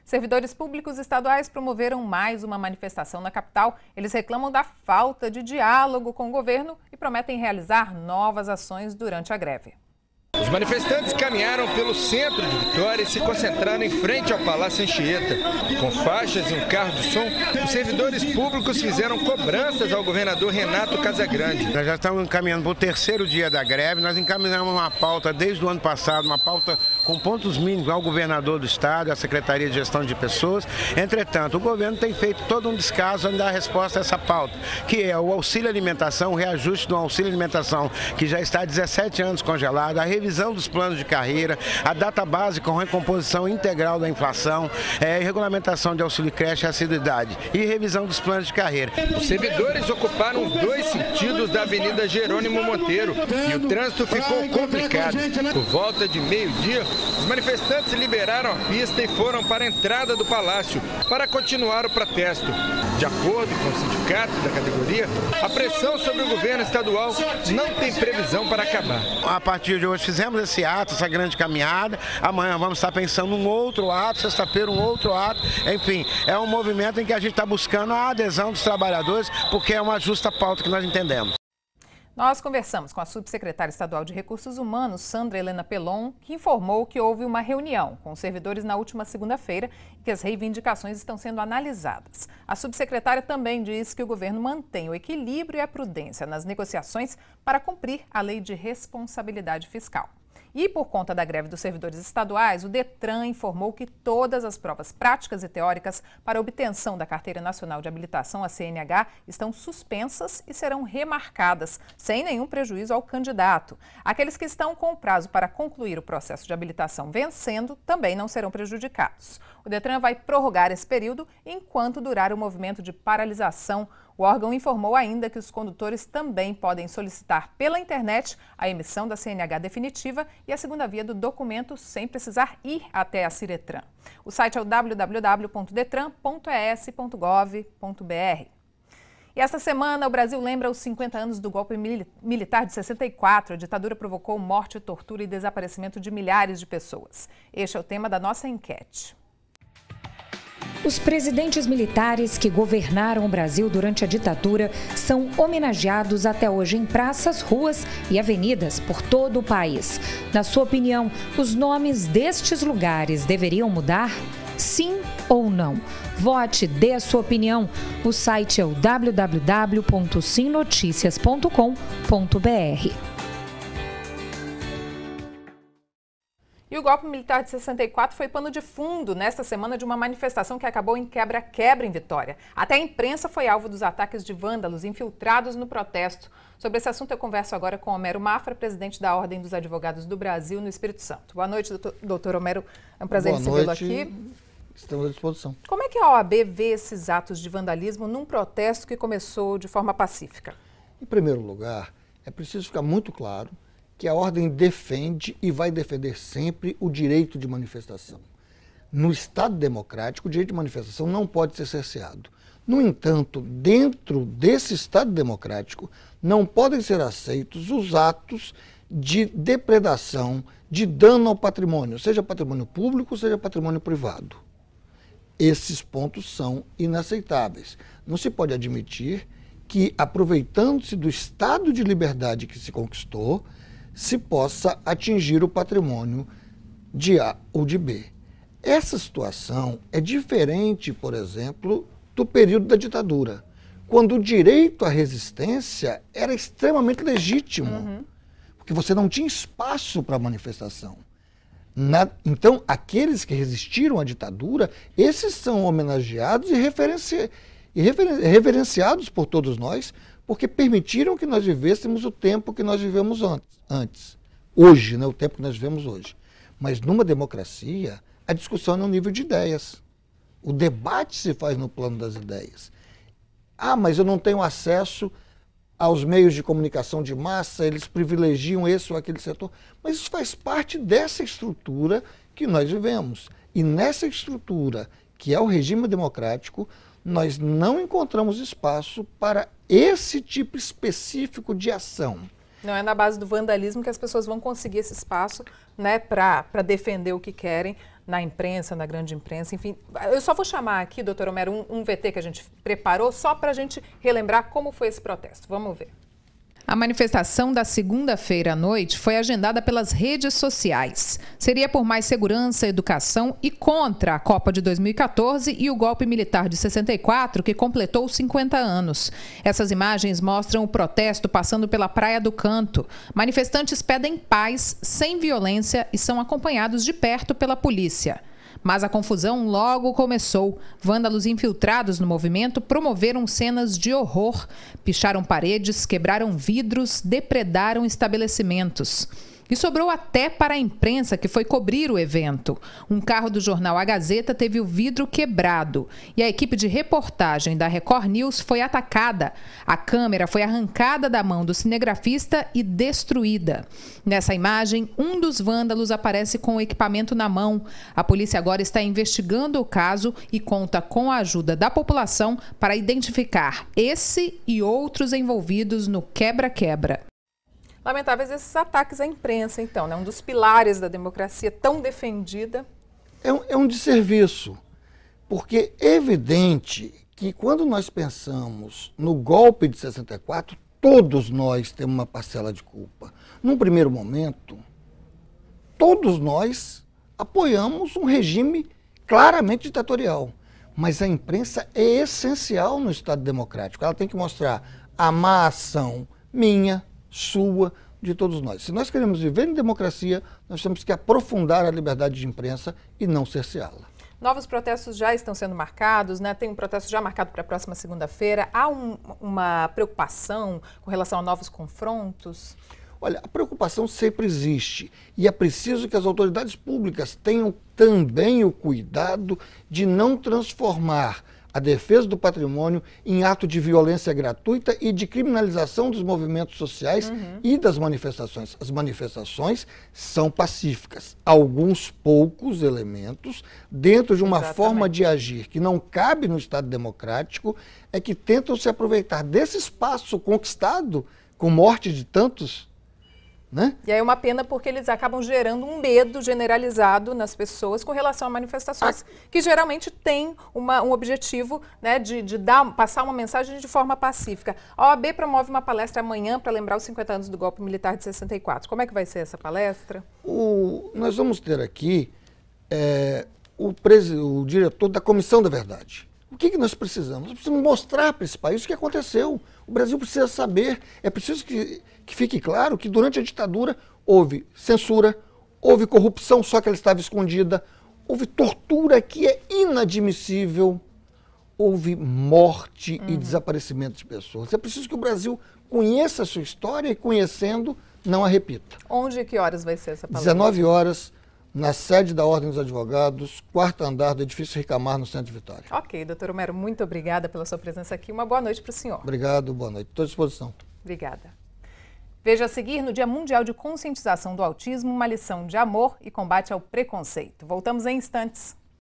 Servidores públicos estaduais promoveram mais uma manifestação na capital. Eles reclamam da falta de diálogo com o governo e prometem realizar novas ações durante a greve. Os manifestantes caminharam pelo centro de Vitória e se concentraram em frente ao Palácio Anchieta. Com faixas e um carro de som, os servidores públicos fizeram cobranças ao governador Renato Casagrande. Nós já estamos encaminhando para o terceiro dia da greve. Nós encaminhamos uma pauta desde o ano passado, uma pauta com pontos mínimos ao governador do estado, à Secretaria de Gestão de Pessoas. Entretanto, o governo tem feito todo um descaso em dar resposta a essa pauta, que é o auxílio alimentação, o reajuste do auxílio alimentação, que já está há 17 anos congelado, a revisão dos planos de carreira, a data base com recomposição integral da inflação, regulamentação de auxílio creche e assiduidade e revisão dos planos de carreira. Os servidores ocuparam os dois sentidos da Avenida Jerônimo Monteiro e o trânsito ficou complicado. Por volta de meio-dia, os manifestantes liberaram a pista e foram para a entrada do palácio para continuar o protesto. De acordo com o sindicato da categoria, a pressão sobre o governo estadual não tem previsão para acabar. A partir de hoje fizemos esse ato, essa grande caminhada. Amanhã vamos estar pensando um outro ato, sexta-feira um outro ato. Enfim, é um movimento em que a gente está buscando a adesão dos trabalhadores, porque é uma justa pauta que nós entendemos. Nós conversamos com a subsecretária estadual de Recursos Humanos, Sandra Helena Pelon, que informou que houve uma reunião com os servidores na última segunda-feira e que as reivindicações estão sendo analisadas. A subsecretária também disse que o governo mantém o equilíbrio e a prudência nas negociações para cumprir a lei de responsabilidade fiscal. E por conta da greve dos servidores estaduais, o Detran informou que todas as provas práticas e teóricas para obtenção da Carteira Nacional de Habilitação, a CNH, estão suspensas e serão remarcadas, sem nenhum prejuízo ao candidato. Aqueles que estão com o prazo para concluir o processo de habilitação vencendo também não serão prejudicados. O Detran vai prorrogar esse período enquanto durar o movimento de paralisação. O órgão informou ainda que os condutores também podem solicitar pela internet a emissão da CNH definitiva e a segunda via do documento sem precisar ir até a Ciretran. O site é o www.detran.es.gov.br. E esta semana o Brasil lembra os 50 anos do golpe militar de 64. A ditadura provocou morte, tortura e desaparecimento de milhares de pessoas. Este é o tema da nossa enquete. Os presidentes militares que governaram o Brasil durante a ditadura são homenageados até hoje em praças, ruas e avenidas por todo o país. Na sua opinião, os nomes destes lugares deveriam mudar? Sim ou não? Vote, dê a sua opinião. O site é o www.simnoticias.com.br. E o golpe militar de 64 foi pano de fundo nesta semana de uma manifestação que acabou em quebra-quebra em Vitória. Até a imprensa foi alvo dos ataques de vândalos infiltrados no protesto. Sobre esse assunto eu converso agora com Homero Mafra, presidente da Ordem dos Advogados do Brasil no Espírito Santo. Boa noite, doutor Homero. É um prazer recebê-lo aqui. Estamos à disposição. Como é que a OAB vê esses atos de vandalismo num protesto que começou de forma pacífica? Em primeiro lugar, é preciso ficar muito claro que a Ordem defende e vai defender sempre o direito de manifestação. No Estado democrático, o direito de manifestação não pode ser cerceado. No entanto, dentro desse Estado democrático, não podem ser aceitos os atos de depredação, de dano ao patrimônio, seja patrimônio público, seja patrimônio privado. Esses pontos são inaceitáveis. Não se pode admitir que, aproveitando-se do estado de liberdade que se conquistou, se possa atingir o patrimônio de A ou de B. Essa situação é diferente, por exemplo, do período da ditadura, quando o direito à resistência era extremamente legítimo, porque você não tinha espaço para manifestação. Então, aqueles que resistiram à ditadura, esses são homenageados e reverenciados por todos nós, porque permitiram que nós vivêssemos o tempo que nós vivemos antes. Hoje, né, o tempo que nós vivemos hoje. Mas numa democracia, a discussão é no nível de ideias. O debate se faz no plano das ideias. Ah, mas eu não tenho acesso aos meios de comunicação de massa, eles privilegiam esse ou aquele setor. Mas isso faz parte dessa estrutura que nós vivemos. E nessa estrutura, que é o regime democrático, nós não encontramos espaço para esse tipo específico de ação. Não é na base do vandalismo que as pessoas vão conseguir esse espaço, né, para defender o que querem na imprensa, na grande imprensa, enfim. Eu só vou chamar aqui, doutor Homero, um VT que a gente preparou só para a gente relembrar como foi esse protesto. Vamos ver. A manifestação da segunda-feira à noite foi agendada pelas redes sociais. Seria por mais segurança, educação e contra a Copa de 2014 e o golpe militar de 64, que completou 50 anos. Essas imagens mostram o protesto passando pela Praia do Canto. Manifestantes pedem paz, sem violência e são acompanhados de perto pela polícia. Mas a confusão logo começou. Vândalos infiltrados no movimento promoveram cenas de horror, picharam paredes, quebraram vidros, depredaram estabelecimentos. E sobrou até para a imprensa, que foi cobrir o evento. Um carro do jornal A Gazeta teve o vidro quebrado e a equipe de reportagem da Record News foi atacada. A câmera foi arrancada da mão do cinegrafista e destruída. Nessa imagem, um dos vândalos aparece com o equipamento na mão. A polícia agora está investigando o caso e conta com a ajuda da população para identificar esse e outros envolvidos no quebra-quebra. Lamentáveis esses ataques à imprensa, então, né? Um dos pilares da democracia tão defendida. É um desserviço, porque é evidente que quando nós pensamos no golpe de 64, todos nós temos uma parcela de culpa. Num primeiro momento, todos nós apoiamos um regime claramente ditatorial, mas a imprensa é essencial no Estado democrático. Ela tem que mostrar a má ação minha, sua, de todos nós. Se nós queremos viver em democracia, nós temos que aprofundar a liberdade de imprensa e não cerceá-la. Novos protestos já estão sendo marcados, né? Tem um protesto já marcado para a próxima segunda-feira. Há uma preocupação com relação a novos confrontos? Olha, a preocupação sempre existe e é preciso que as autoridades públicas tenham também o cuidado de não transformar a defesa do patrimônio em ato de violência gratuita e de criminalização dos movimentos sociais e das manifestações. As manifestações são pacíficas. Alguns poucos elementos, dentro de uma forma de agir que não cabe no Estado democrático, é que tentam se aproveitar desse espaço conquistado com morte de tantos. Né? E aí é uma pena porque eles acabam gerando um medo generalizado nas pessoas com relação a manifestações que geralmente têm um objetivo, né, de passar uma mensagem de forma pacífica. A OAB promove uma palestra amanhã para lembrar os 50 anos do golpe militar de 64. Como é que vai ser essa palestra? Nós vamos ter aqui o diretor da Comissão da Verdade. O que nós precisamos? Nós precisamos mostrar para esse país o que aconteceu. O Brasil precisa saber, é preciso que fique claro que durante a ditadura houve censura, houve corrupção, só que ela estava escondida, houve tortura que é inadmissível, houve morte e desaparecimento de pessoas. É preciso que o Brasil conheça a sua história e, conhecendo, não a repita. Onde e que horas vai ser essa palestra? 19 horas. Na sede da Ordem dos Advogados, 4º andar do edifício Ricamar, no centro de Vitória. Ok, doutor Homero, muito obrigada pela sua presença aqui. Uma boa noite para o senhor. Obrigado, boa noite. Estou à disposição. Obrigada. Veja a seguir, no Dia Mundial de Conscientização do Autismo, uma lição de amor e combate ao preconceito. Voltamos em instantes.